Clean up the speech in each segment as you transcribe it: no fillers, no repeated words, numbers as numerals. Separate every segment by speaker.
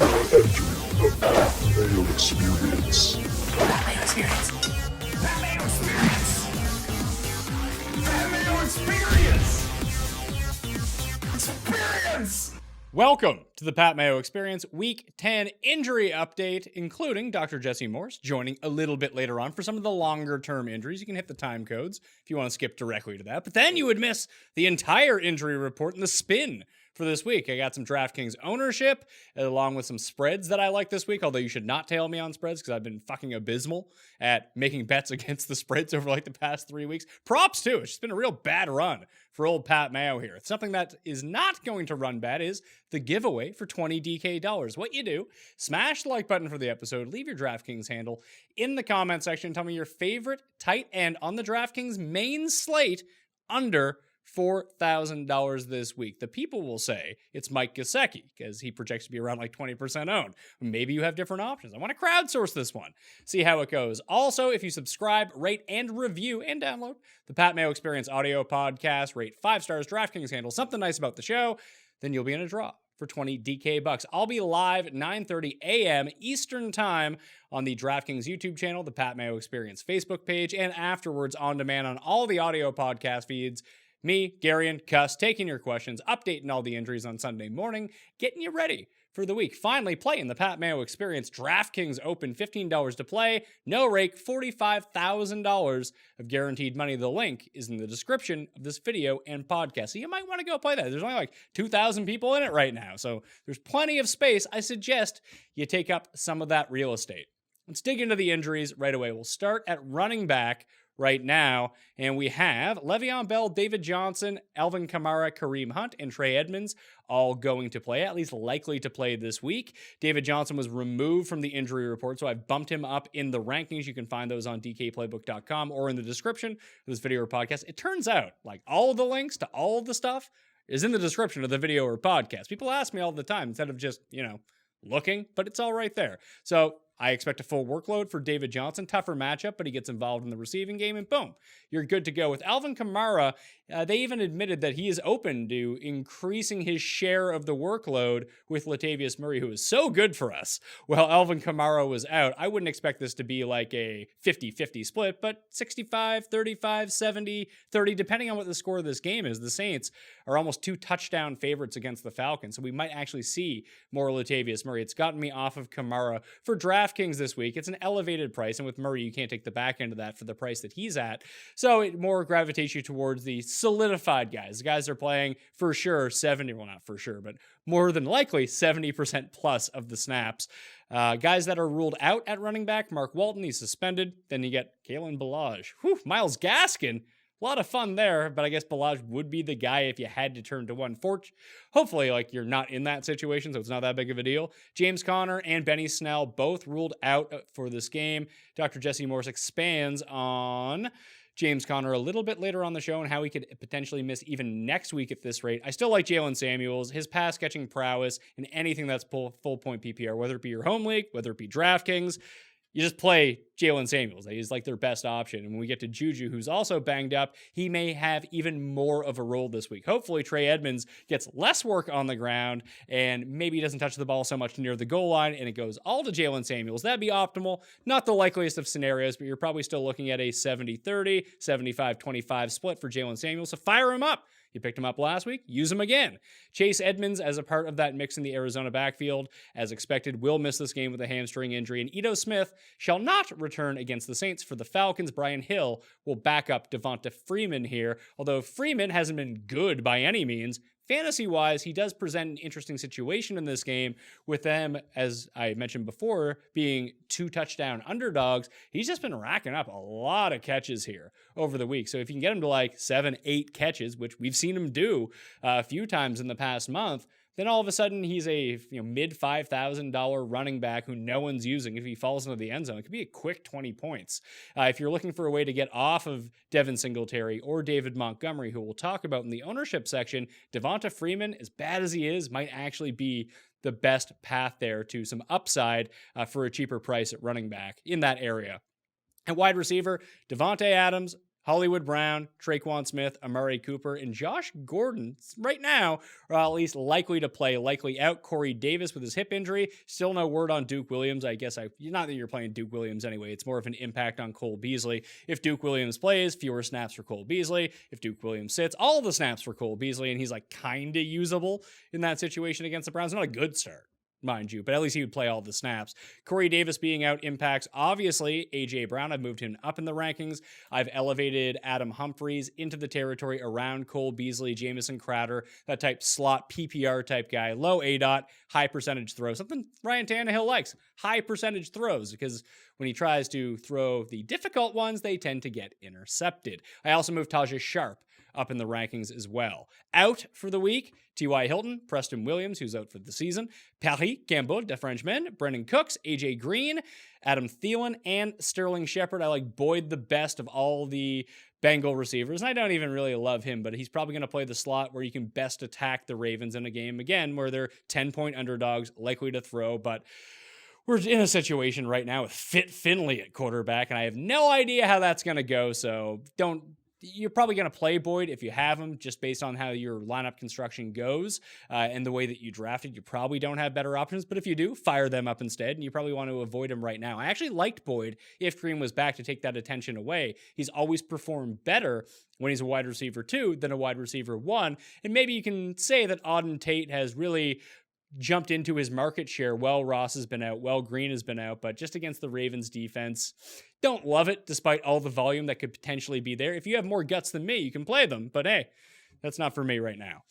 Speaker 1: The Mayo Experience.
Speaker 2: Mayo Experience. Mayo Experience. Mayo Experience. Experience.
Speaker 3: Welcome to the Pat Mayo Experience Week 10 injury update, including Dr. Jesse Morse joining a little bit later on for some of the longer-term injuries. You can hit the time codes if you want to skip directly to that, but then you would miss the entire injury report and the spin for this week. I got some DraftKings ownership along with some spreads that I like this week, although you should not tail me on spreads because I've been fucking abysmal at making bets against the spreads over like the past 3 weeks. Props too. It's just been a real bad run for old Pat Mayo here. Something that is not going to run bad is the giveaway for 20 DK dollars. What you do, smash the like button for the episode, leave your DraftKings handle in the comment section, tell me your favorite tight end on the DraftKings main slate under $4,000 this week. The people will say it's Mike Gesicki because he projects to be around like 20% owned. Maybe you have different options. I want to crowdsource this one. See how it goes. Also, if you subscribe, rate, and review and download the Pat Mayo Experience audio podcast, rate 5 stars, DraftKings handle, something nice about the show, then you'll be in a draw for 20 DK bucks. I'll be live at 9:30 a.m. Eastern Time on the DraftKings YouTube channel, the Pat Mayo Experience Facebook page, and afterwards on demand on all the audio podcast feeds. Me, Gary, and Cuss taking your questions, updating all the injuries on Sunday morning, getting you ready for the week. Finally, playing the Pat Mayo Experience DraftKings Open, $15 to play, no rake, $45,000 of guaranteed money. The link is in the description of this video and podcast. So you might want to go play that. There's only like 2,000 people in it right now, so there's plenty of space. I suggest you take up some of that real estate. Let's dig into the injuries right away. We'll start at running back right now, and we have Le'Veon Bell, David Johnson, Alvin Kamara, Kareem Hunt, and Trey Edmonds all going to play, at least likely to play this week. David Johnson was removed from the injury report, so I've bumped him up in the rankings. You can find those on dkplaybook.com or in the description of this video or podcast. It turns out, like, all of the links to all of the stuff is in the description of the video or podcast. People ask me all the time instead of just, looking, but it's all right there. So I expect a full workload for David Johnson. Tougher matchup, but he gets involved in the receiving game, and boom, you're good to go. With Alvin Kamara, they even admitted that he is open to increasing his share of the workload with Latavius Murray, who is so good for us. While Alvin Kamara was out, I wouldn't expect this to be like a 50-50 split, but 65, 35, 70, 30, depending on what the score of this game is. The Saints are almost 2 touchdown favorites against the Falcons, so we might actually see more Latavius Murray. It's gotten me off of Kamara for DraftKings this week. It's an elevated price, and with Murray, you can't take the back end of that for the price that he's at. So it more gravitates you towards the solidified guys. The guys are playing for sure 70, well, not for sure, but more than likely 70% plus of the snaps. Guys that are ruled out at running back, Mark Walton, he's suspended. Then you get Kalen Ballage. Myles Gaskin. A lot of fun there, but I guess Ballage would be the guy if you had to turn to one. Hopefully, you're not in that situation, so it's not that big of a deal. James Conner and Benny Snell both ruled out for this game. Dr. Jesse Morse expands on James Conner a little bit later on the show and how he could potentially miss even next week at this rate. I still like Jalen Samuels, his pass catching prowess, and anything that's full point PPR, whether it be your home league, whether it be DraftKings. You just play Jalen Samuels. He's like their best option. And when we get to Juju, who's also banged up, he may have even more of a role this week. Hopefully, Trey Edmonds gets less work on the ground and maybe he doesn't touch the ball so much near the goal line and it goes all to Jalen Samuels. That'd be optimal. Not the likeliest of scenarios, but you're probably still looking at a 70-30, 75-25 split for Jalen Samuels. So fire him up. You picked him up last week, use him again. Chase Edmonds, as a part of that mix in the Arizona backfield, as expected, will miss this game with a hamstring injury. And Ito Smith shall not return against the Saints. For the Falcons, Brian Hill will back up Devonta Freeman here. Although Freeman hasn't been good by any means, fantasy-wise, he does present an interesting situation in this game with them, as I mentioned before, being 2 touchdown underdogs. He's just been racking up a lot of catches here over the week. So if you can get him to like 7, 8 catches, which we've seen him do a few times in the past month, then all of a sudden he's a mid $5,000 running back who no one's using. If he falls into the end zone, it could be a quick 20 points. If you're looking for a way to get off of Devin Singletary or David Montgomery, who we'll talk about in the ownership section, Devonta Freeman, as bad as he is, might actually be the best path there to some upside for a cheaper price at running back in that area. At wide receiver, Devontae Adams, Hollywood Brown, Traquan Smith, Amari Cooper, and Josh Gordon right now are at least likely to play, likely out. Corey Davis with his hip injury. Still no word on Duke Williams. I guess not that you're playing Duke Williams anyway. It's more of an impact on Cole Beasley. If Duke Williams plays, fewer snaps for Cole Beasley. If Duke Williams sits, all the snaps for Cole Beasley, and he's like kind of usable in that situation against the Browns. Not a good start, mind you, but at least he would play all the snaps. Corey Davis being out impacts, obviously, A.J. Brown. I've moved him up in the rankings. I've elevated Adam Humphries into the territory around Cole Beasley, Jamison Crowder, that type slot PPR type guy. Low ADOT, high percentage throw. Something Ryan Tannehill likes. High percentage throws, because when he tries to throw the difficult ones, they tend to get intercepted. I also moved Tajah Sharp up in the rankings as well. Out for the week, T.Y. Hilton, Preston Williams, who's out for the season, Paris Campbell, de Frenchman, Brendan Cooks, A.J. Green, Adam Thielen, and Sterling Shepard. I like Boyd the best of all the Bengal receivers, and I don't even really love him, but he's probably going to play the slot where you can best attack the Ravens in a game, again, where they're 10-point underdogs, likely to throw, but we're in a situation right now with Fit Finley at quarterback, and I have no idea how that's going to go, so you're probably going to play Boyd if you have him, just based on how your lineup construction goes and the way that you drafted. You probably don't have better options, but if you do, fire them up instead, and you probably want to avoid him right now. I actually liked Boyd if Green was back to take that attention away. He's always performed better when he's a wide receiver 2 than a wide receiver 1, and maybe you can say that Auden Tate has really jumped into his market share. Well, Ross has been out. Well, Green has been out. But just against the Ravens defense, don't love it, despite all the volume that could potentially be there. If you have more guts than me, you can play them. But hey, that's not for me right now.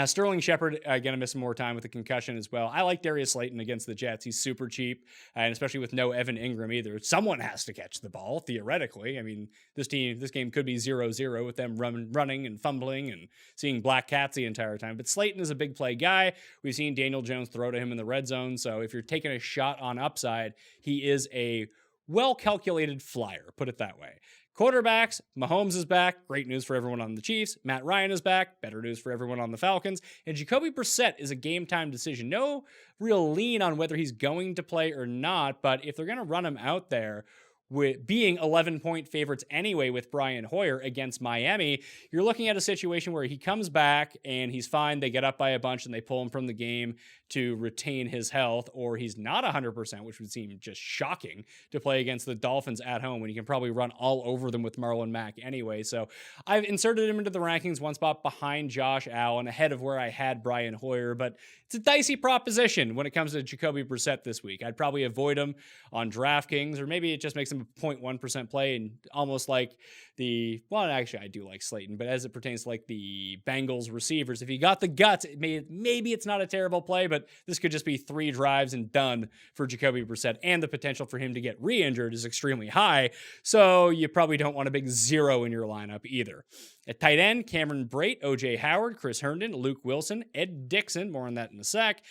Speaker 3: Sterling Shepard, going to miss some more time with a concussion as well. I like Darius Slayton against the Jets. He's super cheap, and especially with no Evan Ingram either. Someone has to catch the ball, theoretically. I mean, this game could be 0-0 with them running and fumbling and seeing black cats the entire time. But Slayton is a big play guy. We've seen Daniel Jones throw to him in the red zone, so if you're taking a shot on upside, he is a well-calculated flyer, put it that way. Quarterbacks, Mahomes is back. Great news for everyone on the Chiefs. Matt Ryan is back. Better news for everyone on the Falcons. And Jacoby Brissett is a game-time decision. No real lean on whether he's going to play or not, but if they're going to run him out there, with being 11-point favorites anyway with Brian Hoyer against Miami, you're looking at a situation where he comes back and he's fine. They get up by a bunch and they pull him from the game to retain his health, or he's not 100%, which would seem just shocking to play against the Dolphins at home when you can probably run all over them with Marlon Mack anyway. So I've inserted him into the rankings one spot behind Josh Allen, ahead of where I had Brian Hoyer, but it's a dicey proposition when it comes to Jacoby Brissett this week. I'd probably avoid him on DraftKings, or maybe it just makes him a 0.1% play, and almost like actually I do like Slayton, but as it pertains to like the Bengals receivers, if you got the guts, maybe it's not a terrible play, but this could just be 3 drives and done for Jacoby Brissett, and the potential for him to get re-injured is extremely high, so you probably don't want a big 0 in your lineup either. At tight end, Cameron Brate, O.J. Howard, Chris Herndon, Luke Wilson, Ed Dixon, more on that in a sec,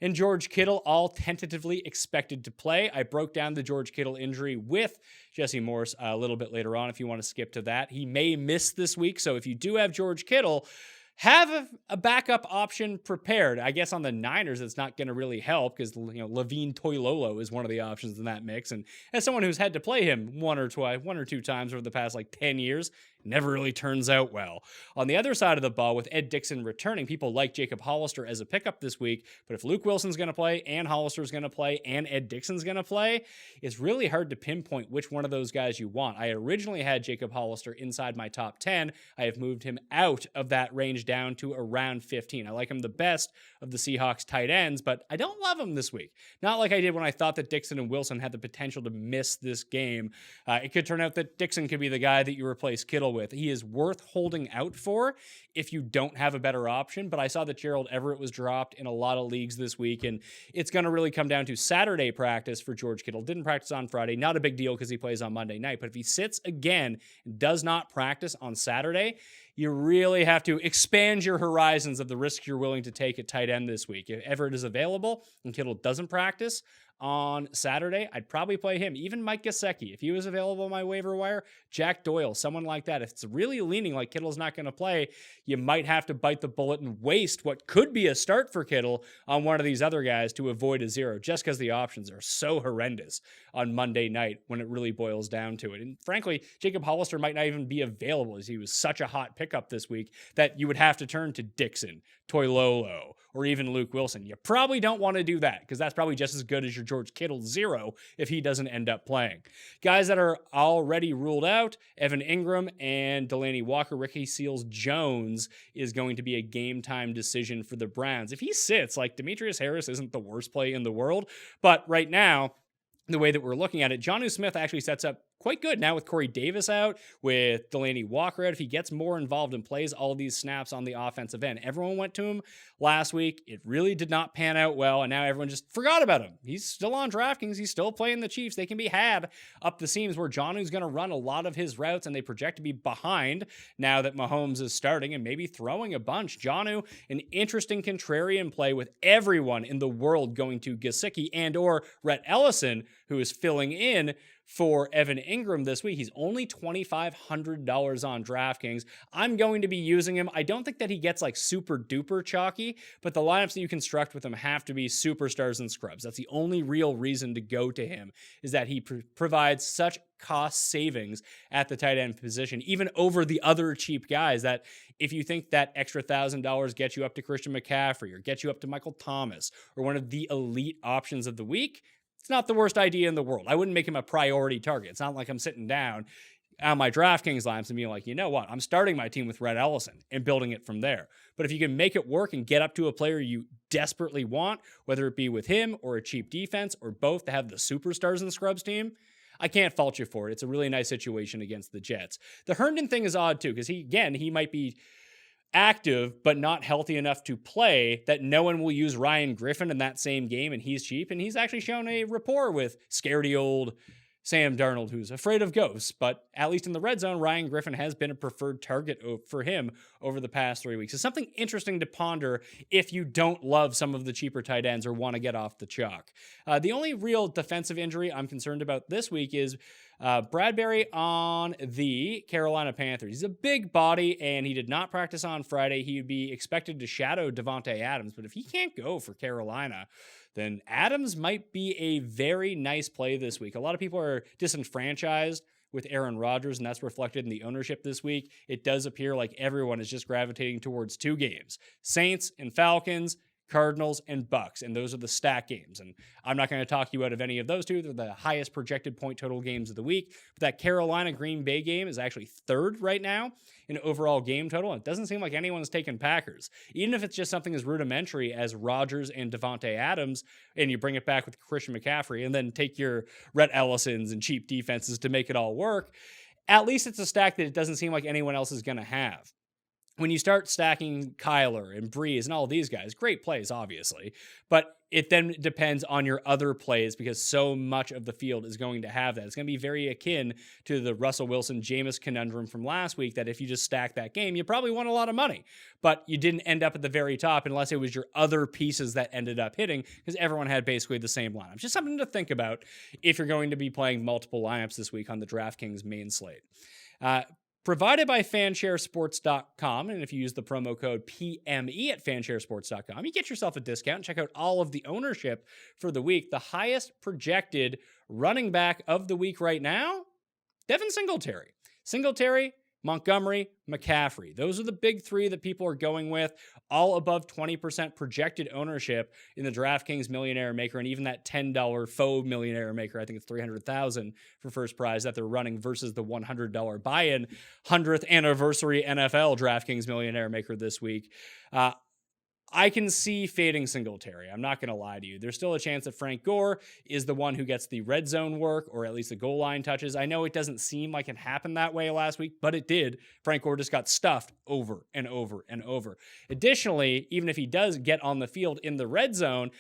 Speaker 3: and George Kittle, all tentatively expected to play. I broke down the George Kittle injury with Jesse Morse a little bit later on if you want to skip to that. He may miss this week, so if you do have George Kittle, have a backup option prepared. I guess on the Niners, it's not going to really help because Levine Toilolo is one of the options in that mix. And as someone who's had to play him one or two times over the past 10 years, never really turns out well. On the other side of the ball, with Ed Dixon returning, people like Jacob Hollister as a pickup this week. But if Luke Wilson's going to play, and Hollister's going to play, and Ed Dixon's going to play, it's really hard to pinpoint which one of those guys you want. I originally had Jacob Hollister inside my top 10. I have moved him out of that range down to around 15. I like him the best of the Seahawks tight ends, but I don't love him this week. Not like I did when I thought that Dixon and Wilson had the potential to miss this game. It could turn out that Dixon could be the guy that you replace Kittle with. He is worth holding out for if you don't have a better option, but I saw that Gerald Everett was dropped in a lot of leagues this week, and it's going to really come down to Saturday practice for George Kittle. Didn't practice on Friday. Not a big deal because he plays on Monday night, but if he sits again and does not practice on Saturday, you really have to expand your horizons of the risk you're willing to take at tight end this week. If Everett is available and Kittle doesn't practice, on Saturday, I'd probably play him. Even Mike Gesicki, if he was available on my waiver wire, Jack Doyle, someone like that. If it's really leaning like Kittle's not going to play, you might have to bite the bullet and waste what could be a start for Kittle on one of these other guys to avoid a zero, just because the options are so horrendous on Monday night when it really boils down to it. And frankly, Jacob Hollister might not even be available, as he was such a hot pickup this week that you would have to turn to Dixon, Toilolo, or even Luke Wilson. You probably don't want to do that, because that's probably just as good as your George Kittle zero if he doesn't end up playing. Guys that are already ruled out, Evan Ingram and Delaney Walker. Ricky Seals-Jones is going to be a game time decision for the Browns. If he sits, like, Demetrius Harris isn't the worst play in the world, but right now, the way that we're looking at it, Jonnu Smith actually sets up quite good now with Corey Davis out, with Delaney Walker out. If he gets more involved and plays all these snaps on the offensive end, everyone went to him last week. It really did not pan out well, and now everyone just forgot about him. He's still on DraftKings. He's still playing the Chiefs. They can be had up the seams where Jonnu's going to run a lot of his routes, and they project to be behind now that Mahomes is starting and maybe throwing a bunch. Jonnu, an interesting contrarian play with everyone in the world going to Gesicki and or Rhett Ellison, who is filling in for Evan Ingram this week. He's only $2,500 on DraftKings. I'm going to be using him. I don't think that he gets like super duper chalky, but the lineups that you construct with him have to be superstars and scrubs. That's the only real reason to go to him, is that he provides such cost savings at the tight end position, even over the other cheap guys, that if you think that extra $1,000 gets you up to Christian McCaffrey or gets you up to Michael Thomas or one of the elite options of the week, it's not the worst idea in the world. I wouldn't make him a priority target. It's not like I'm sitting down on my DraftKings lineups and being like, you know what, I'm starting my team with Rhett Ellison and building it from there. But if you can make it work and get up to a player you desperately want, whether it be with him or a cheap defense or both to have the superstars in the scrubs team, I can't fault you for it. It's a really nice situation against the Jets. The Herndon thing is odd too, because he might be active but not healthy enough to play, that no one will use Ryan Griffin in that same game, and he's cheap, and he's actually shown a rapport with scaredy old Sam Darnold, who's afraid of ghosts. But at least in the red zone, Ryan Griffin has been a preferred target for him over the past 3 weeks. It's something interesting to ponder if you don't love some of the cheaper tight ends or want to get off the chalk. The only real defensive injury I'm concerned about this week is Bradbury on the Carolina Panthers. He's a big body, and he did not practice on Friday. He would be expected to shadow Devontae Adams, but if he can't go for Carolina, then Adams might be a very nice play this week. A lot of people are disenfranchised with Aaron Rodgers, and that's reflected in the ownership this week. It does appear like everyone is just gravitating towards two games: Saints and Falcons, Cardinals and Bucks, and those are the stack games. And I'm not going to talk you out of any of those two. They're the highest projected point total games of the week. But that Carolina-Green Bay game is actually third right now in overall game total, and it doesn't seem like anyone's taken Packers. Even if it's just something as rudimentary as Rodgers and Devontae Adams, and you bring it back with Christian McCaffrey, and then take your Rhett Ellisons and cheap defenses to make it all work, at least it's a stack that it doesn't seem like anyone else is going to have. When you start stacking Kyler and Breeze and all these guys, great plays, obviously, but it then depends on your other plays, because so much of the field is going to have that. It's going to be very akin to the Russell Wilson-Jameis conundrum from last week, that if you just stack that game, you probably won a lot of money, but you didn't end up at the very top unless it was your other pieces that ended up hitting, because everyone had basically the same lineup. Just something to think about if you're going to be playing multiple lineups this week on the DraftKings main slate. Provided by fansharesports.com, and if you use the promo code PME at fansharesports.com, you get yourself a discount and check out all of the ownership for the week. The highest projected running back of the week right now, Devin Singletary. Singletary, Montgomery, McCaffrey. Those are the big three that people are going with, all above 20% projected ownership in the DraftKings Millionaire Maker, and even that $10 faux Millionaire Maker, I think it's $300,000 for first prize that they're running versus the $100 buy-in 100th anniversary NFL DraftKings Millionaire Maker this week. I can see fading Singletary. I'm not going to lie to you. There's still a chance that Frank Gore is the one who gets the red zone work, or at least the goal line touches. I know it doesn't seem like it happened that way last week, but it did. Frank Gore just got stuffed over and over and over. Additionally, even if he does get on the field in the red zone,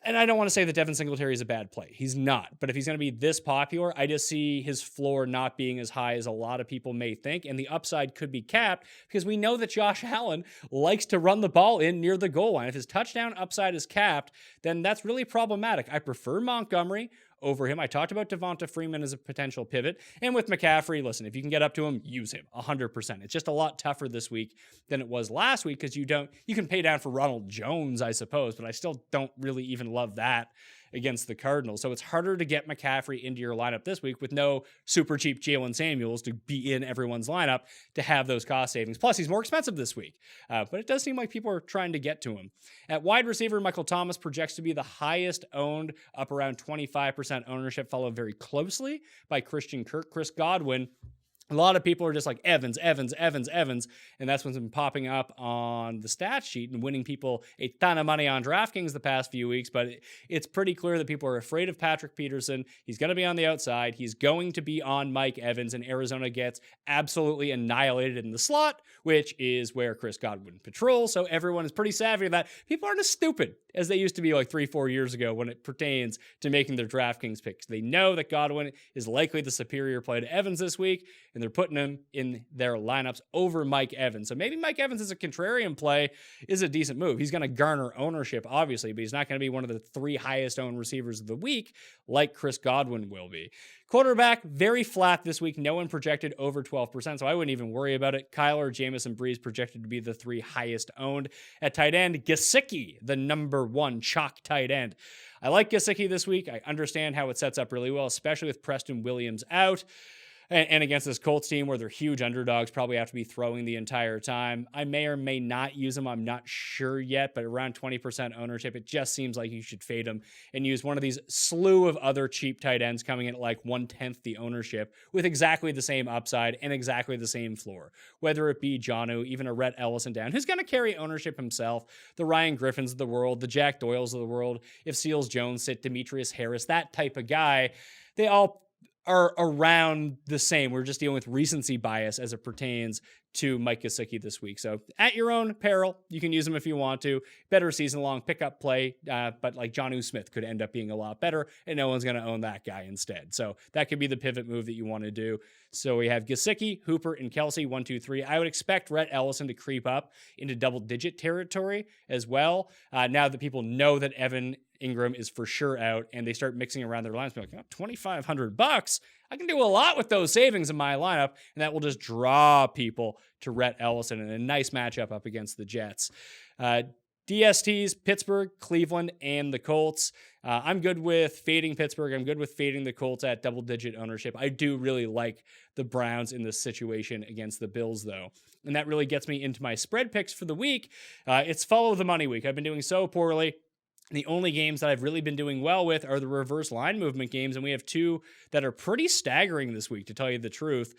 Speaker 3: And I don't want to say that Devin Singletary is a bad play. He's not. But if he's going to be this popular, I just see his floor not being as high as a lot of people may think. And the upside could be capped because we know that Josh Allen likes to run the ball in near the goal line. If his touchdown upside is capped, then that's really problematic. I prefer Montgomery over him. I talked about Devonta Freeman as a potential pivot. And with McCaffrey, listen, if you can get up to him, use him 100%. It's just a lot tougher this week than it was last week because you can pay down for Ronald Jones, I suppose, but I still don't really even love that against the Cardinals. So it's harder to get McCaffrey into your lineup this week with no super cheap Jalen Samuels to be in everyone's lineup to have those cost savings. Plus, he's more expensive this week. But it does seem like people are trying to get to him. At wide receiver, Michael Thomas projects to be the highest owned, up around 25% ownership, followed very closely by Christian Kirk. Chris Godwin, a lot of people are just like Evans, and that's what's been popping up on the stat sheet and winning people a ton of money on DraftKings the past few weeks, but it's pretty clear that people are afraid of Patrick Peterson. He's going to be on the outside. He's going to be on Mike Evans, and Arizona gets absolutely annihilated in the slot, which is where Chris Godwin patrols, so everyone is pretty savvy of that. People aren't as stupid as they used to be like 3-4 years ago when it pertains to making their DraftKings picks. They know that Godwin is likely the superior play to Evans this week, and they're putting him in their lineups over Mike Evans. So maybe Mike Evans as a contrarian play is a decent move. He's going to garner ownership, obviously, but he's not going to be one of the 3 highest owned receivers of the week like Chris Godwin will be. Quarterback, very flat this week. No one projected over 12%, so I wouldn't even worry about it. Kyler, Jameis, and Breeze projected to be the 3 highest owned. At tight end, Gesicki, the number 1 chalk tight end. I like Gesicki this week. I understand how it sets up really well, especially with Preston Williams out. And against this Colts team where they're huge underdogs, probably have to be throwing the entire time. I may or may not use them. I'm not sure yet, but around 20% ownership, it just seems like you should fade them and use one of these slew of other cheap tight ends coming in at like 1/10 the ownership with exactly the same upside and exactly the same floor. Whether it be Jonnu, even a Rhett Ellison down, who's going to carry ownership himself, the Ryan Griffins of the world, the Jack Doyles of the world, if Seals Jones sit, Demetrius Harris, that type of guy, they all are around the same. We're just dealing with recency bias as it pertains to Mike Gesicki this week. So at your own peril, you can use him if you want to. Better season-long pickup play, but like Jonnu Smith could end up being a lot better, and no one's going to own that guy instead. So that could be the pivot move that you want to do. So we have Gesicki, Hooper, and Kelsey, 1, 2, 3. I would expect Rhett Ellison to creep up into double-digit territory as well. Now that people know that Evan Ingram is for sure out, and they start mixing around their lines, be like, oh, $2,500. I can do a lot with those savings in my lineup, and that will just draw people to Rhett Ellison in a nice matchup up against the Jets. DSTs, Pittsburgh, Cleveland, and the Colts. I'm good with fading Pittsburgh. I'm good with fading the Colts at double-digit ownership. I do really like the Browns in this situation against the Bills, though. And that really gets me into my spread picks for the week. It's follow the money week. I've been doing so poorly. The only games that I've really been doing well with are the reverse line movement games, and we have 2 that are pretty staggering this week, to tell you the truth.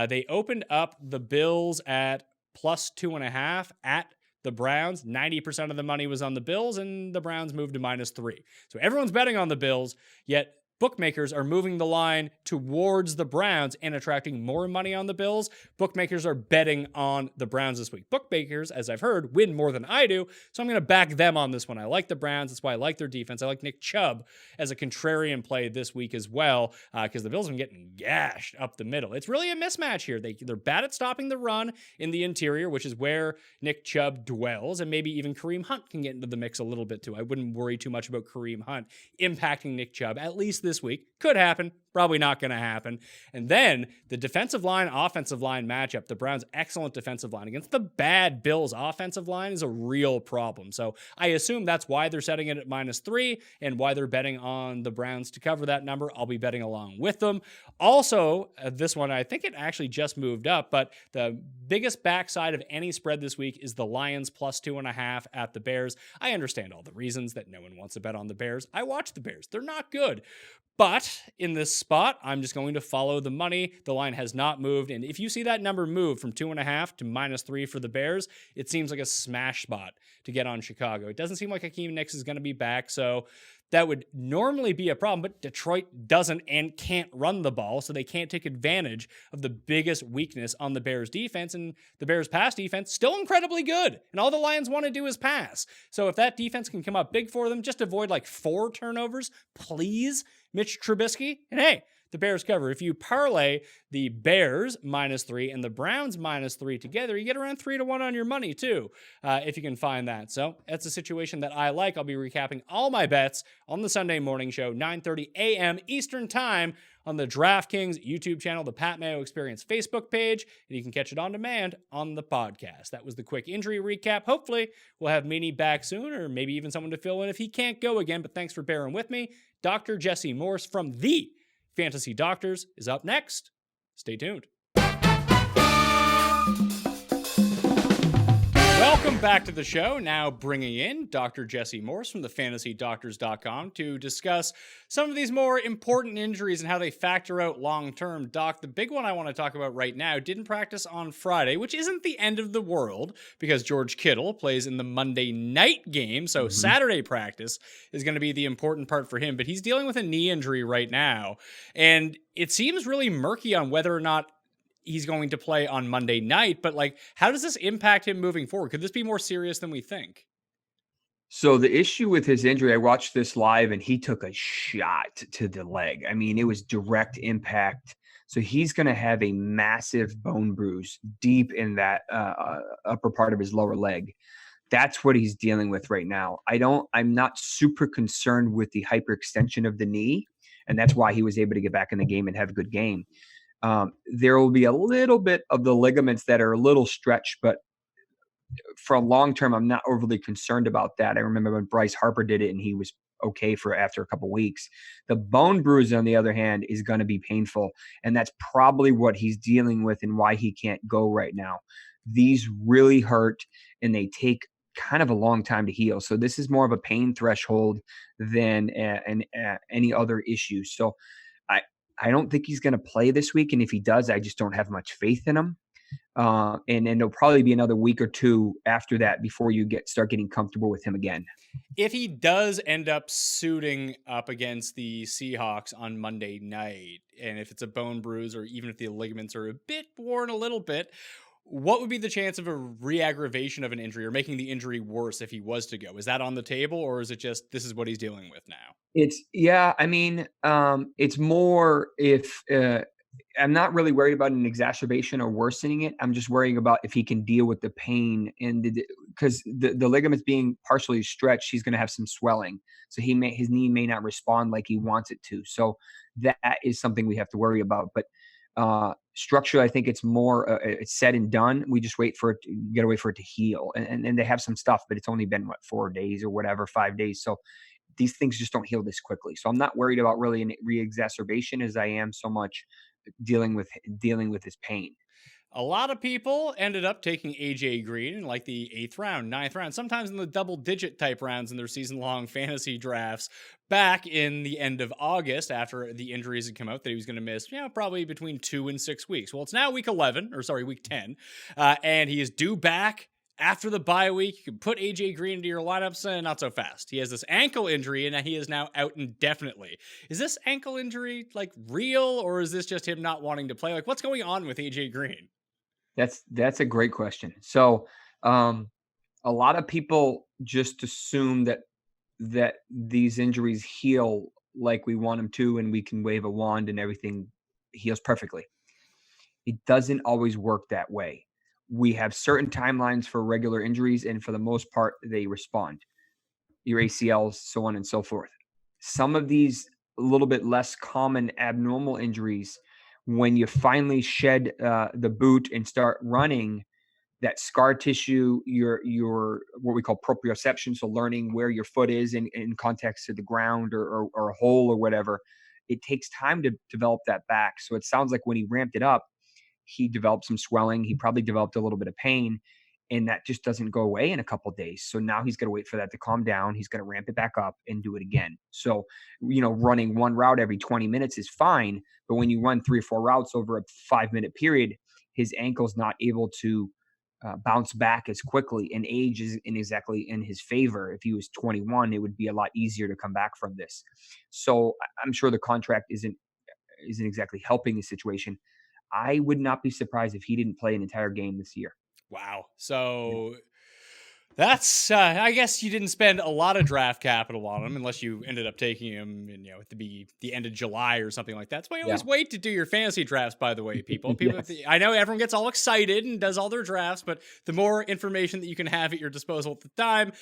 Speaker 3: They opened up the Bills at plus 2.5 at the Browns. 90% of the money was on the Bills, and the Browns moved to -3. So everyone's betting on the Bills, yet bookmakers are moving the line towards the Browns and attracting more money on the Bills. Bookmakers are betting on the Browns this week. Bookmakers, as I've heard, win more than I do, so I'm going to back them on this one. I like the Browns. That's why I like their defense. I like Nick Chubb as a contrarian play this week as well, because the Bills have been getting gashed up the middle. It's really a mismatch here. They're bad at stopping the run in the interior, which is where Nick Chubb dwells, and maybe even Kareem Hunt can get into the mix a little bit too. I wouldn't worry too much about Kareem Hunt impacting Nick Chubb, at least this week. Could happen, probably not going to happen. And then the defensive line, offensive line matchup, the Browns' excellent defensive line against the bad Bills' offensive line is a real problem. So I assume that's why they're setting it at -3 and why they're betting on the Browns to cover that number. I'll be betting along with them. Also, this one, I think it actually just moved up, but the biggest backside of any spread this week is the Lions plus 2.5 at the Bears. I understand all the reasons that no one wants to bet on the Bears. I watch the Bears. They're not good. But in this spot, I'm just going to follow the money. The line has not moved. And if you see that number move from 2.5 to -3 for the Bears, it seems like a smash spot to get on Chicago. It doesn't seem like Hakeem Nicks is going to be back. So that would normally be a problem, but Detroit doesn't and can't run the ball, so they can't take advantage of the biggest weakness on the Bears defense. And the Bears pass defense, still incredibly good. And all the Lions want to do is pass. So if that defense can come up big for them, just avoid like 4 turnovers, please, Mitch Trubisky. And hey, the Bears cover. If you parlay the Bears -3 and the Browns -3 together, you get around 3-1 on your money too, if you can find that. So that's a situation that I like. I'll be recapping all my bets on the Sunday morning show, 9:30 a.m. Eastern time on the DraftKings YouTube channel, the Pat Mayo Experience Facebook page, and you can catch it on demand on the podcast. That was the quick injury recap. Hopefully we'll have Meany back soon, or maybe even someone to fill in if he can't go again, but thanks for bearing with me. Dr. Jesse Morse from the Fantasy Doctors is up next. Stay tuned. Welcome back to the show. Now bringing in Dr. Jesse Morse from the fantasydoctors.com to discuss some of these more important injuries and how they factor out long-term. Doc, the big one I want to talk about right now didn't practice on Friday, which isn't the end of the world because George Kittle plays in the Monday night game. So Saturday practice is going to be the important part for him, but he's dealing with a knee injury right now. And it seems really murky on whether or not he's going to play on Monday night, but like, how does this impact him moving forward? Could this be more serious than we think?
Speaker 4: So the issue with his injury, I watched this live and he took a shot to the leg. I mean, it was direct impact. So he's going to have a massive bone bruise deep in that upper part of his lower leg. That's what he's dealing with right now. I'm not super concerned with the hyperextension of the knee. And that's why he was able to get back in the game and have a good game. There will be a little bit of the ligaments that are a little stretched, but for a long term, I'm not overly concerned about that. I remember when Bryce Harper did it and he was okay for after a couple weeks. The bone bruise, on the other hand, is going to be painful. And that's probably what he's dealing with and why he can't go right now. These really hurt and they take kind of a long time to heal. So this is more of a pain threshold than any other issue. So I don't think he's going to play this week. And if he does, I just don't have much faith in him. And there'll probably be another week or two after that before you start getting comfortable with him again.
Speaker 3: If he does end up suiting up against the Seahawks on Monday night, and if it's a bone bruise or even if the ligaments are a bit worn a little bit, what would be the chance of a re-aggravation of an injury or making the injury worse if he was to go? Is that on the table, or is it just this is what he's dealing with now?
Speaker 4: It's more if I'm not really worried about an exacerbation or worsening it. I'm just worrying about if he can deal with the pain and because the ligaments being partially stretched, he's going to have some swelling. So his knee may not respond like he wants it to. So that is something we have to worry about. But structurally, I think it's more it's said and done. We just you got to wait for it to heal. And they have some stuff, but it's only been 4 days or whatever, 5 days. So these things just don't heal this quickly. So I'm not worried about really a re-exacerbation as I am so much dealing with his pain.
Speaker 3: A lot of people ended up taking AJ Green in like the 8th round, 9th round, sometimes in the double-digit type rounds in their season-long fantasy drafts back in the end of August after the injuries had come out that he was going to miss, probably between 2 and 6 weeks. Well, it's now week 10, and he is due back after the bye week. You can put AJ Green into your lineups, and not so fast. He has this ankle injury, and he is now out indefinitely. Is this ankle injury like real, or is this just him not wanting to play? Like, what's going on with AJ Green?
Speaker 4: That's a great question. So, a lot of people just assume that these injuries heal like we want them to, and we can wave a wand and everything heals perfectly. It doesn't always work that way. We have certain timelines for regular injuries, and for the most part, they respond. Your ACLs, so on and so forth. Some of these a little bit less common abnormal injuries, when you finally shed the boot and start running, that scar tissue, your what we call proprioception, so learning where your foot is in context to the ground or a hole or whatever, it takes time to develop that back. So it sounds like when he ramped it up, he developed some swelling. He probably developed a little bit of pain, and that just doesn't go away in a couple of days. So now he's going to wait for that to calm down. He's going to ramp it back up and do it again. So, running one route every 20 minutes is fine. But when you run 3 or 4 routes over a 5-minute period, his ankle's not able to bounce back as quickly, and age isn't exactly in his favor. If he was 21, it would be a lot easier to come back from this. So I'm sure the contract isn't exactly helping the situation. I would not be surprised if he didn't play an entire game this year.
Speaker 3: Wow.
Speaker 4: Yeah.
Speaker 3: So that's I guess you didn't spend a lot of draft capital on him unless you ended up taking him in, at the end of July or something like that. That's why you always wait to do your fantasy drafts, by the way, people.
Speaker 4: Yes.
Speaker 3: I know everyone gets all excited and does all their drafts, but the more information that you can have at your disposal at the time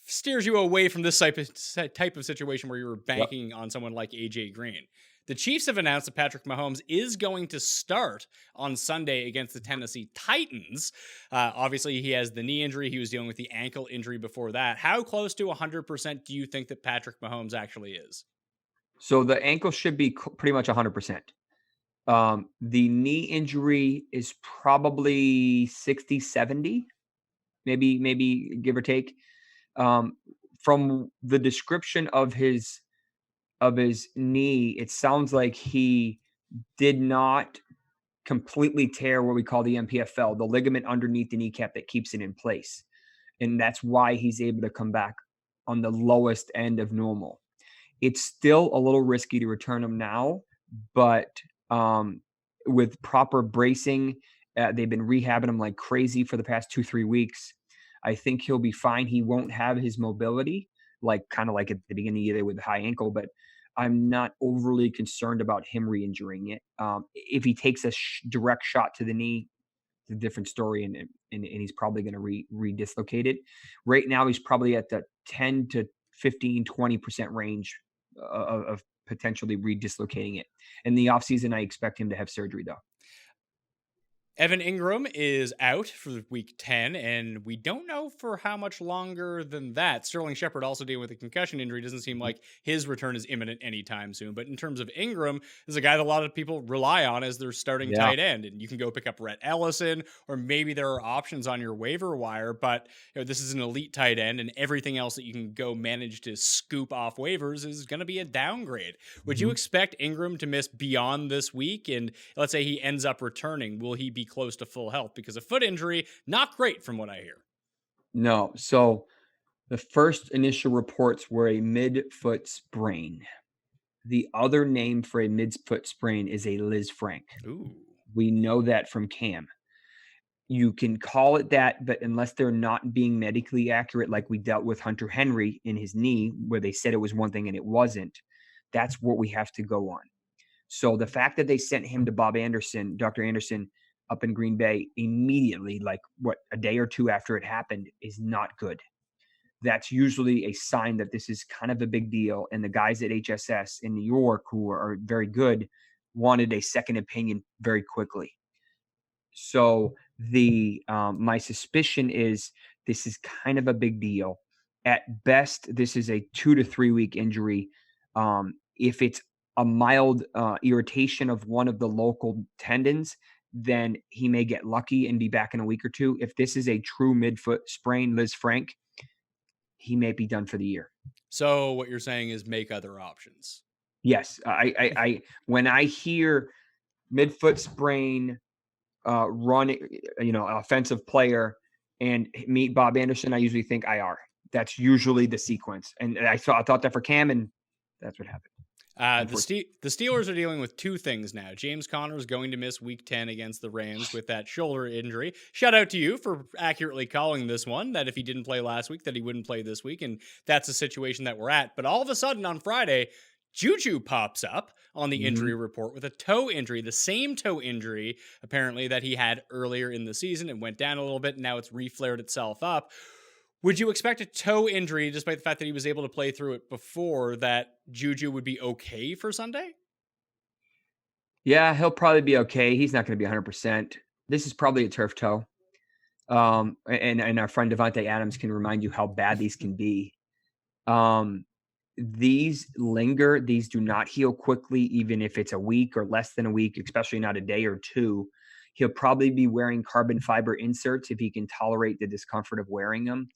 Speaker 3: steers you away from this type of situation where you're banking on someone like AJ Green. The Chiefs have announced that Patrick Mahomes is going to start on Sunday against the Tennessee Titans. Obviously, he has the knee injury. He was dealing with the ankle injury before that. How close to 100% do you think that Patrick Mahomes actually is?
Speaker 4: So the ankle should be pretty much 100%. The knee injury is probably 60, 70, maybe give or take. From the description of his knee, it sounds like he did not completely tear what we call the MPFL, the ligament underneath the kneecap that keeps it in place. And that's why he's able to come back on the lowest end of normal. It's still a little risky to return him now, but with proper bracing, they've been rehabbing him like crazy for the past 2-3 weeks. I think he'll be fine. He won't have his mobility, kind of like at the beginning of the year with the high ankle, but I'm not overly concerned about him re-injuring it. If he takes a direct shot to the knee, it's a different story, and he's probably going to re-dislocate it. Right now, he's probably at the 10 to 15, 20% range of potentially re-dislocating it. In the offseason, I expect him to have surgery, though.
Speaker 3: Evan Ingram is out for week 10, and we don't know for how much longer than that. Sterling Shepard also dealing with a concussion injury. Doesn't seem like his return is imminent anytime soon. But in terms of Ingram, is a guy that a lot of people rely on as their starting tight end. And you can go pick up Rhett Ellison, or maybe there are options on your waiver wire. But this is an elite tight end, and everything else that you can go manage to scoop off waivers is going to be a downgrade. Would you expect Ingram to miss beyond this week? And let's say he ends up returning. Will he be close to full health? Because a foot injury, not great from what I hear.
Speaker 4: No. So the first initial reports were a midfoot sprain. The other name for a midfoot sprain is a Liz Frank.
Speaker 3: Ooh.
Speaker 4: We know that from Cam. You can call it that, but unless they're not being medically accurate, like we dealt with Hunter Henry in his knee, where they said it was one thing and it wasn't, that's what we have to go on. So the fact that they sent him to Bob Anderson, Dr. Anderson, up in Green Bay immediately, a day or two after it happened, is not good. That's usually a sign that this is kind of a big deal. And the guys at HSS in New York, who are very good, wanted a second opinion very quickly. So my suspicion is this is kind of a big deal. At best, this is a 2 to 3 week injury. If it's a mild irritation of one of the local tendons, then he may get lucky and be back in a week or two. If this is a true midfoot sprain, Liz Frank, he may be done for the year.
Speaker 3: So what you're saying is make other options.
Speaker 4: Yes. I when I hear midfoot sprain, run, offensive player, and meet Bob Anderson, I usually think IR. That's usually the sequence. And I thought that for Cam, and that's what happened.
Speaker 3: The Steelers are dealing with two things now. James Conner is going to miss week 10 against the Rams with that shoulder injury. Shout out to you for accurately calling this one, that if he didn't play last week, that he wouldn't play this week. And that's the situation that we're at. But all of a sudden on Friday, Juju pops up on the injury report with a toe injury, the same toe injury, apparently, that he had earlier in the season. It went down a little bit, and now it's reflared itself up. Would you expect a toe injury, despite the fact that he was able to play through it before, that Juju would be okay for Sunday?
Speaker 4: Yeah, he'll probably be okay. He's not going to be 100%. This is probably a turf toe. And our friend Devontae Adams can remind you how bad these can be. These linger. These do not heal quickly, even if it's a week or less than a week, especially not a day or two. He'll probably be wearing carbon fiber inserts if he can tolerate the discomfort of wearing them.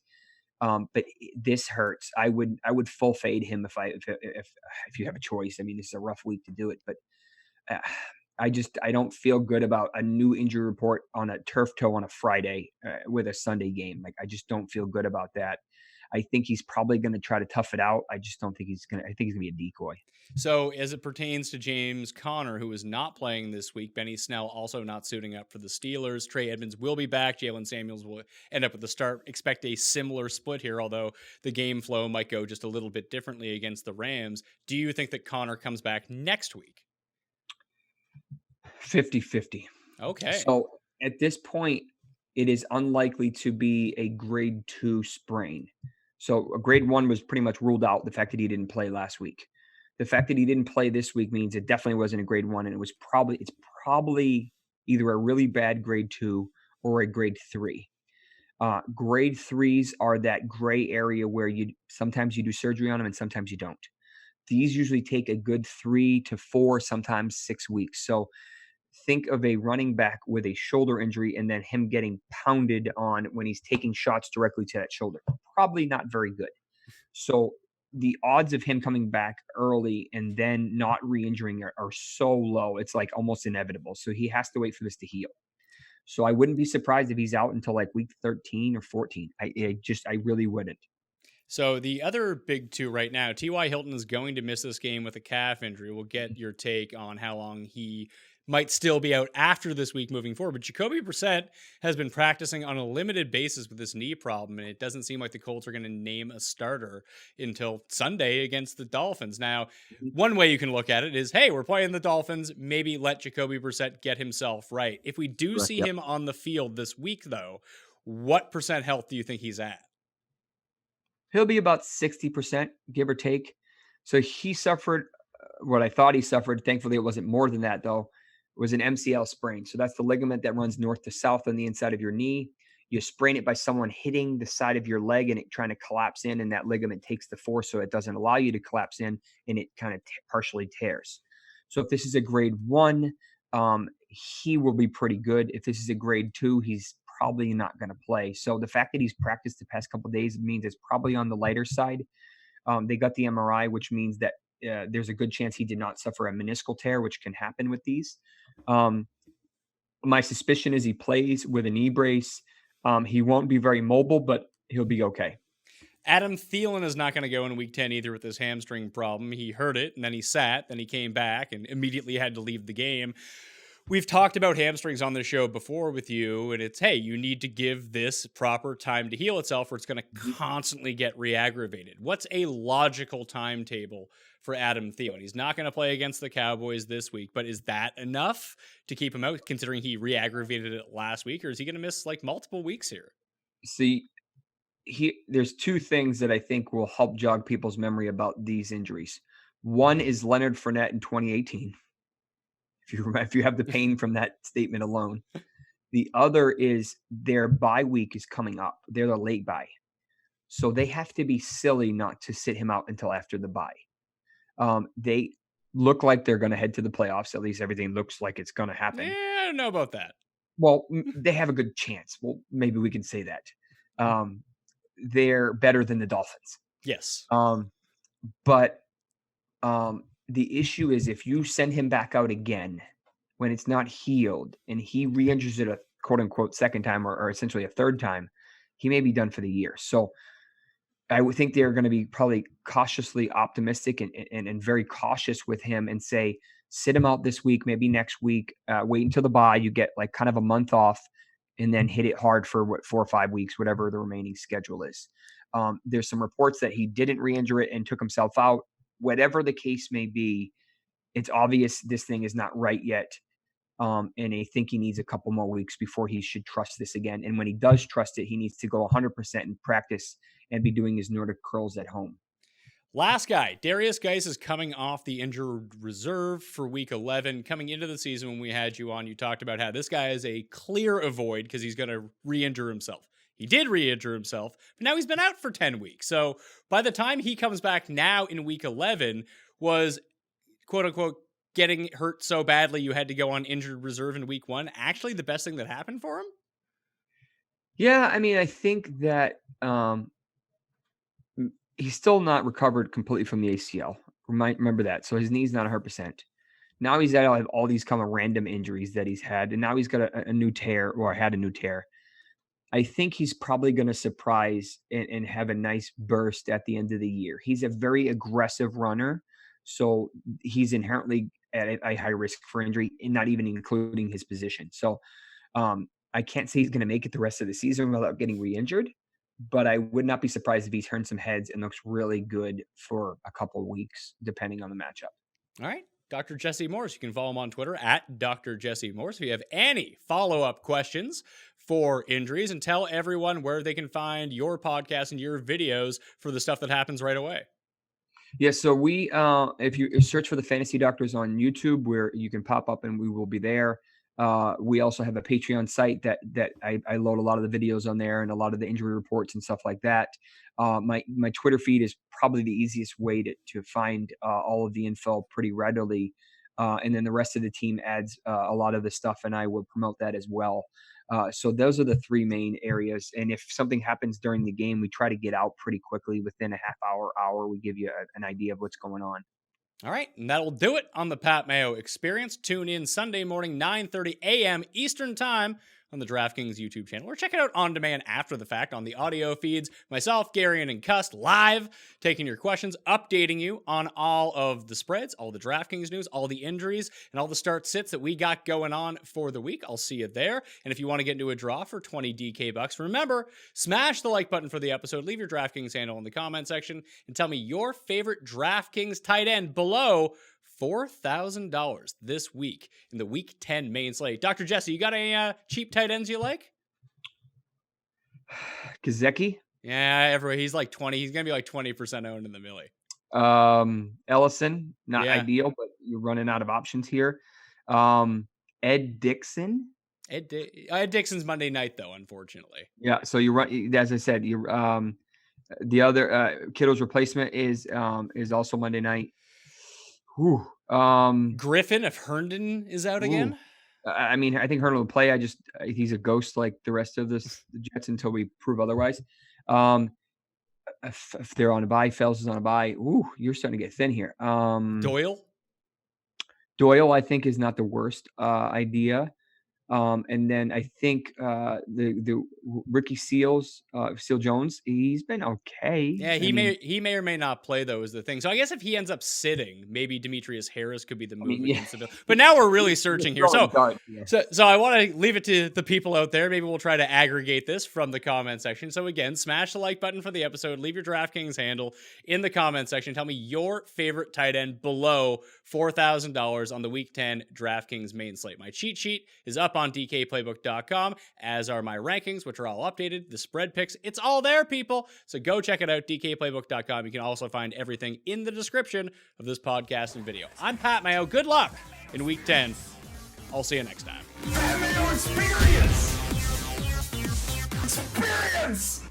Speaker 4: But this hurts. I would full fade him if you have a choice. I mean, this is a rough week to do it, but I don't feel good about a new injury report on a turf toe on a Friday with a Sunday game. Like, I just don't feel good about that. I think he's probably going to try to tough it out. I just don't think he's going to. I think he's going to be a decoy.
Speaker 3: So, as it pertains to James Conner, who is not playing this week, Benny Snell also not suiting up for the Steelers. Trey Edmonds will be back. Jalen Samuels will end up at the start. Expect a similar split here, although the game flow might go just a little bit differently against the Rams. Do you think that Conner comes back next week?
Speaker 4: 50-50.
Speaker 3: Okay.
Speaker 4: So at this point, it is unlikely to be a grade 2 sprain. So a grade 1 was pretty much ruled out, the fact that he didn't play last week. The fact that he didn't play this week means it definitely wasn't a grade 1, and it's probably either a really bad grade 2 or a grade 3. Grade 3s are that gray area where sometimes you do surgery on them and sometimes you don't. These usually take a good 3 to 4, sometimes 6 weeks. So think of a running back with a shoulder injury and then him getting pounded on when he's taking shots directly to that shoulder. Probably not very good. So the odds of him coming back early and then not re-injuring are so low. It's like almost inevitable. So he has to wait for this to heal. So I wouldn't be surprised if he's out until like week 13 or 14. I really wouldn't.
Speaker 3: So the other big two right now, T.Y. Hilton is going to miss this game with a calf injury. We'll get your take on how long he might still be out after this week moving forward. But Jacoby Brissett has been practicing on a limited basis with this knee problem, and it doesn't seem like the Colts are going to name a starter until Sunday against the Dolphins. Now, one way you can look at it is, hey, we're playing the Dolphins. Maybe let Jacoby Brissett get himself right. If we do see him on the field this week, though, what percent health do you think he's at?
Speaker 4: He'll be about 60%, give or take. So he suffered what I thought he suffered. Thankfully, it wasn't more than that, though. It was an MCL sprain. So that's the ligament that runs north to south on the inside of your knee. You sprain it by someone hitting the side of your leg and it trying to collapse in, and that ligament takes the force, so it doesn't allow you to collapse in, and it kind of partially tears. So if this is a grade 1, he will be pretty good. If this is a grade 2, he's probably not going to play. So the fact that he's practiced the past couple of days means it's probably on the lighter side. They got the MRI, which means that there's a good chance he did not suffer a meniscal tear, which can happen with these. My suspicion is he plays with a knee brace. He won't be very mobile, but he'll be okay.
Speaker 3: Adam Thielen is not going to go in week 10 either with his hamstring problem. He hurt it, and then he sat, then he came back and immediately had to leave the game. We've talked about hamstrings on the show before with you, and it's, hey, you need to give this proper time to heal itself or it's going to constantly get re-aggravated. What's a logical timetable for Adam Thielen? He's not going to play against the Cowboys this week, but is that enough to keep him out considering he re-aggravated it last week, or is he going to miss like multiple weeks here?
Speaker 4: See, there's two things that I think will help jog people's memory about these injuries. One is Leonard Fournette in 2018. If you have the pain from that statement alone. The other is their bye week is coming up. They're the late bye. So they have to be silly not to sit him out until after the bye. They look like they're going to head to the playoffs. At least everything looks like it's going to happen.
Speaker 3: Yeah, I don't know about that.
Speaker 4: Well, they have a good chance. Well, maybe we can say that. They're better than the Dolphins.
Speaker 3: Yes.
Speaker 4: But the issue is if you send him back out again when it's not healed and he re-injures it a quote unquote second time or essentially a third time, he may be done for the year. So I would think they're going to be probably cautiously optimistic and very cautious with him and say, sit him out this week, maybe next week, wait until the bye. You get like kind of a month off and then hit it hard for 4 or 5 weeks, whatever the remaining schedule is. There's some reports that he didn't re-injure it and took himself out. Whatever the case may be, it's obvious this thing is not right yet. And I think he needs a couple more weeks before he should trust this again. And when he does trust it, he needs to go 100% in practice and be doing his Nordic curls at home.
Speaker 3: Last guy, Darius Geis is coming off the injured reserve for week 11. Coming into the season when we had you on, you talked about how this guy is a clear avoid because he's going to re-injure himself. He did re-injure himself, but now he's been out for 10 weeks. So by the time he comes back now in week 11, was quote unquote getting hurt so badly you had to go on injured reserve in week 1 actually the best thing that happened for him?
Speaker 4: Yeah, I mean, I think that he's still not recovered completely from the ACL. Remember that. So his knee's not 100%. Now he's got all these kind of random injuries that he's had, and now he's got a new tear, or had a new tear. I think he's probably going to surprise and have a nice burst at the end of the year. He's a very aggressive runner, so he's inherently at a high risk for injury, and not even including his position. So I can't say he's going to make it the rest of the season without getting re-injured, but I would not be surprised if he turns some heads and looks really good for a couple of weeks, depending on the matchup.
Speaker 3: All right. Dr. Jesse Morse. You can follow him on Twitter at Dr. Jesse Morse. If you have any follow-up questions for injuries, and tell everyone where they can find your podcast and your videos for the stuff that happens right away.
Speaker 4: Yeah, so we, if you search for the Fantasy Doctors on YouTube, where you can pop up and we will be there. We also have a Patreon site that I load a lot of the videos on there, and a lot of the injury reports and stuff like that. My Twitter feed is probably the easiest way to find all of the info pretty readily. And then the rest of the team adds a lot of the stuff, and I will promote that as well. So those are the three main areas. And if something happens during the game, we try to get out pretty quickly. Within a half hour, we give you an idea of what's going on.
Speaker 3: All right, and that'll do it on the Pat Mayo Experience. Tune in Sunday morning, 9:30 a.m. Eastern Time on the DraftKings YouTube channel, or check it out on demand after the fact on the audio feeds. Myself, Gary, and Cust live, taking your questions, updating you on all of the spreads, all the DraftKings news, all the injuries, and all the start sits that we got going on for the week. I'll see you there. And if you want to get into a draw for 20 DK bucks, remember, smash the like button for the episode, leave your DraftKings handle in the comment section, and tell me your favorite DraftKings tight end below $4,000 this week in the Week 10 main slate. Dr. Jesse, you got any cheap tight ends you like?
Speaker 4: Kazeki?
Speaker 3: Yeah, he's like 20. He's going to be like 20% owned in the Millie.
Speaker 4: Ellison, not ideal, but you're running out of options here. Ed Dixon?
Speaker 3: Ed Dixon's Monday night, though, unfortunately.
Speaker 4: Yeah, so you run, as I said, you the other Kittle's replacement is also Monday night. Whew.
Speaker 3: Griffin, if Herndon is out again.
Speaker 4: I mean, I think Herndon will play. He's a ghost like the rest of the Jets until we prove otherwise. If they're on a bye, Fells is on a bye. Ooh, you're starting to get thin here. Doyle, I think, is not the worst idea. And then I think the Ricky Seal Jones, he's been okay.
Speaker 3: Yeah, he may or may not play, though, is the thing. So I guess if he ends up sitting, maybe Demetrius Harris could be the move against the Bill. But now we're really searching here. So I want to leave it to the people out there. Maybe we'll try to aggregate this from the comment section. So again, smash the like button for the episode. Leave your DraftKings handle in the comment section. Tell me your favorite tight end below $4,000 on the Week 10 DraftKings main slate. My cheat sheet is up on DKPlaybook.com, as are my rankings, which are all updated. The spread picks, it's all there, people. So go check it out, DKPlaybook.com. You can also find everything in the description of this podcast and video. I'm Pat Mayo. Good luck in Week 10. I'll see you next time.
Speaker 2: Pat Mayo Experience! Experience!